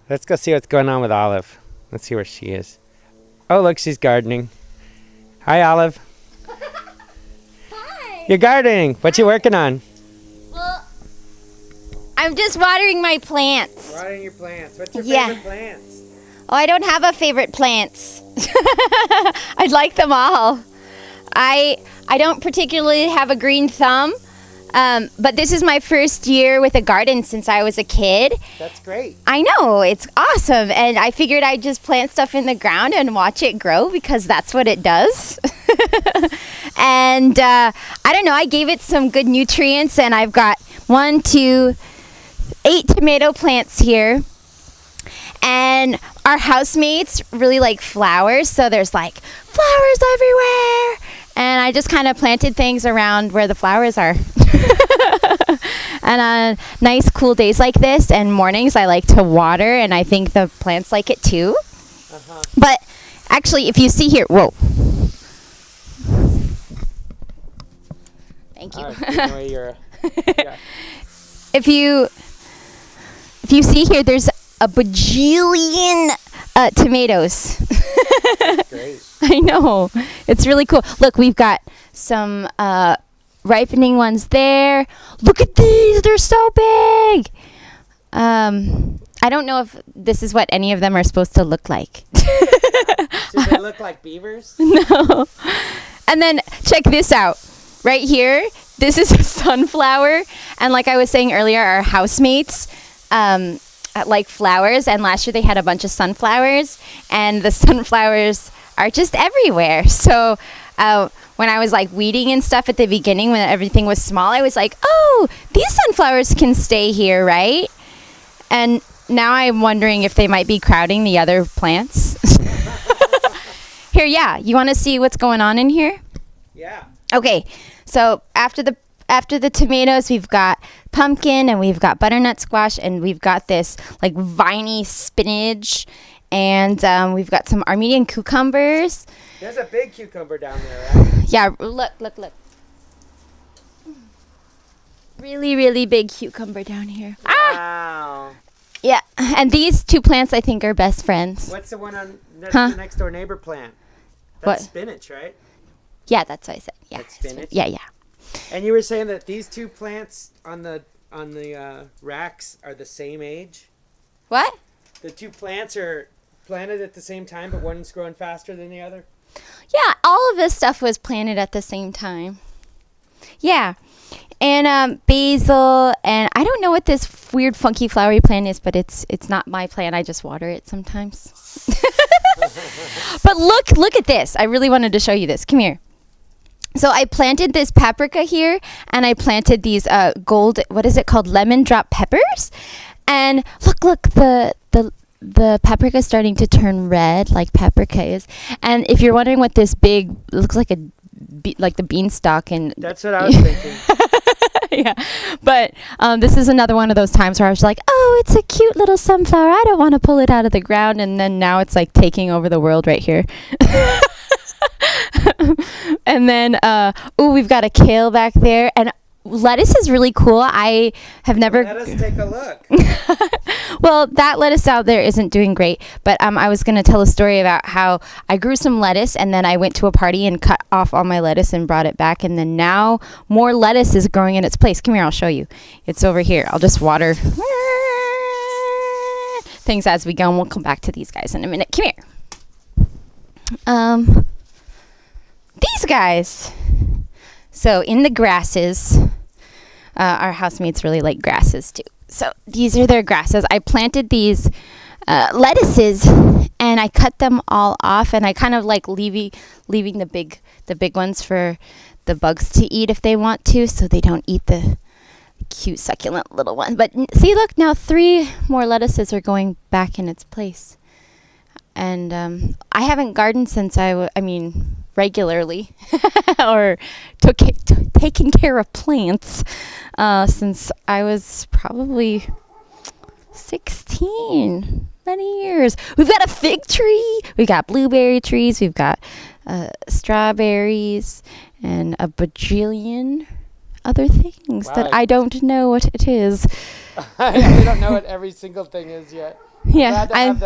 Let's go see what's going on with Olive. Let's see where she is. Oh, look, she's gardening. Hi, Olive. Hi. You're gardening. What you working on? Well, I'm just watering my plants. Watering your plants. What's your Yeah. favorite plants? Oh, I don't have a favorite plants. I like them all. I don't particularly have a green thumb, but this is my first year with a garden since I was a kid. That's great. I know, it's awesome, and I figured I'd just plant stuff in the ground and watch it grow because that's what it does. And I don't know, I gave it some good nutrients, and I've got 8 tomato plants here. And our housemates really like flowers, so there's like flowers everywhere. And I just kind of planted things around where the flowers are. And on nice cool days like this and mornings, I like to water, and I think the plants like it too. Uh-huh. But actually, if you see here, whoa. Thank you. Yeah. If you see here, there's a bajillion tomatoes. Great. I know. It's really cool. Look, we've got some ripening ones there. Look at these. They're so big. I don't know if this is what any of them are supposed to look like. Do they look like beavers? No. And then check this out. Right here, this is a sunflower. And like I was saying earlier, our housemates like flowers. And last year they had a bunch of sunflowers. And the sunflowers are just everywhere. So when I was like weeding and stuff at the beginning, when everything was small, I was like, oh, these sunflowers can stay here, right? And now I'm wondering if they might be crowding the other plants. Here, yeah. You want to see what's going on in here? Yeah. Okay. So after the tomatoes, we've got pumpkin, and we've got butternut squash, and we've got this like viney spinach, and we've got some Armenian cucumbers. There's a big cucumber down there, right? Yeah, look. Really, really big cucumber down here. Ah! Wow. Yeah, and these two plants I think are best friends. What's the one on the next door neighbor plant? That's What? spinach, right? Yeah, that's what I said. Yeah. That's spinach? Yeah. And you were saying that these two plants on the racks are the same age? What? The two plants are planted at the same time, but one's growing faster than the other? Yeah, all of this stuff was planted at the same time. Yeah. And basil, and I don't know what this weird funky flowery plant is, but it's not my plant. I just water it sometimes. But look at this. I really wanted to show you this. Come here. So I planted this paprika here, and I planted these what is it called, lemon drop peppers. And look, the paprika is starting to turn red, like paprika is. And if you're wondering what this big looks like, like the beanstalk, and That's what I was thinking. yeah, but this is another one of those times where I was like, oh, it's a cute little sunflower. I don't want to pull it out of the ground. And then now it's like taking over the world right here. And then, we've got a kale back there. And lettuce is really cool. I have never... Let us take a look. Well, that lettuce out there isn't doing great. But I was going to tell a story about how I grew some lettuce, and then I went to a party and cut off all my lettuce and brought it back. And then now more lettuce is growing in its place. Come here, I'll show you. It's over here. I'll just water things as we go, and we'll come back to these guys in a minute. Come here. These guys. So in the grasses, our housemates really like grasses too. So these are their grasses. I planted these lettuces, and I cut them all off, and I kind of like leaving the big ones for the bugs to eat if they want to, so they don't eat the cute succulent little ones. But see, look, now 3 more lettuces are going back in its place. And I haven't gardened since regularly or taken care of plants since I was probably 16. Many years. We've got a fig tree. We got blueberry trees. We've got strawberries and a bajillion other things that Wow. I don't know what it is. We don't know what every single thing is yet. Yeah, I'm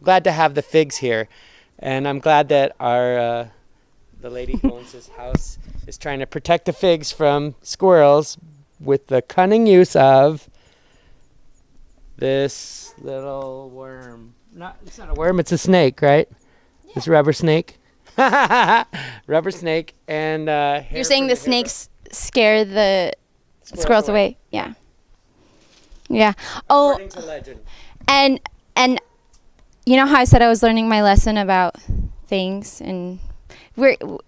glad to have the figs here, and I'm glad that our the lady who owns this house is trying to protect the figs from squirrels with the cunning use of this little worm. It's not a worm, it's a snake, right? Yeah. This rubber snake. Rubber snake and You're saying the snakes scare the squirrels away. Yeah. Yeah. Oh, According to legend. and you know how I said I was learning my lesson about things, and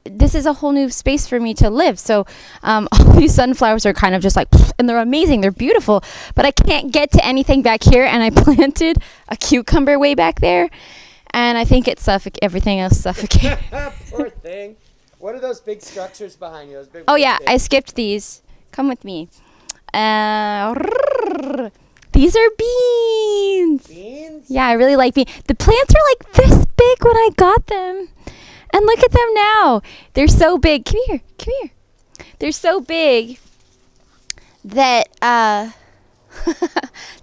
this is a whole new space for me to live. So all these sunflowers are kind of just like, and they're amazing, they're beautiful, but I can't get to anything back here, and I planted a cucumber way back there, and I think it's everything else suffocated. Poor thing. What are those big structures behind you? Those big Oh yeah, things? I skipped these. Come with me. These are beans. Beans? Yeah, I really like beans. The plants were like this big when I got them. And look at them now. They're so big. Come here. Come here. They're so big that that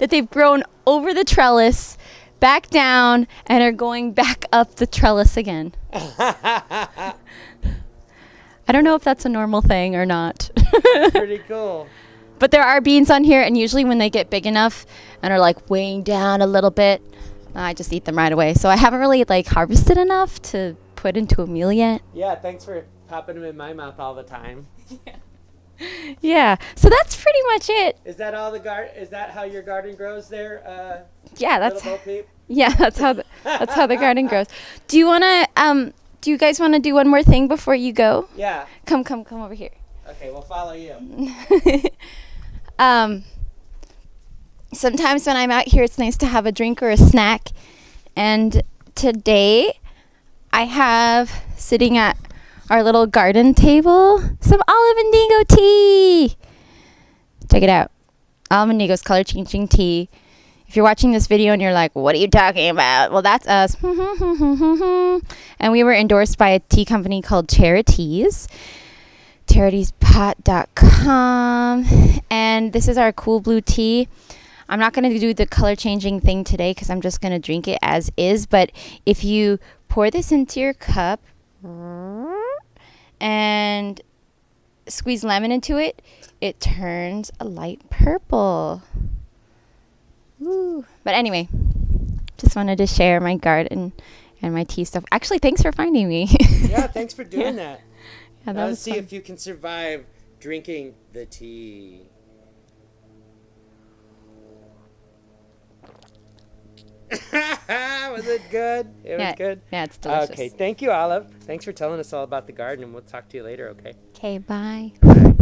they've grown over the trellis, back down, and are going back up the trellis again. I don't know if that's a normal thing or not. Pretty cool. But there are beans on here, and usually when they get big enough and are like weighing down a little bit, I just eat them right away. So I haven't really like harvested enough to put into a meal yet. Yeah, thanks for popping them in my mouth all the time. Yeah. So that's pretty much it. Is that all Is that how your garden grows there? Yeah, that's Little Bo Peep? yeah, that's how the garden grows. Do you you guys wanna do one more thing before you go? Yeah. Come over here. Okay, we'll follow you. Sometimes when I'm out here, it's nice to have a drink or a snack. And today, I have sitting at our little garden table some Olive Indigo tea. Check it out. Olive Indigo's color changing tea. If you're watching this video and you're like, what are you talking about? Well, that's us. And we were endorsed by a tea company called Charities. CharitiesPot.com. And this is our cool blue tea. I'm not going to do the color changing thing today because I'm just going to drink it as is. But if you pour this into your cup and squeeze lemon into it, it turns a light purple. Ooh. But anyway, just wanted to share my garden and my tea stuff. Actually, thanks for finding me. Yeah, thanks for doing that. Yeah, Now that let's was see fun. if you can survive drinking the tea. Was it good? It was good? Yeah, it's delicious. Okay, thank you, Olive. Thanks for telling us all about the garden, and we'll talk to you later, okay? Okay, bye. Bye.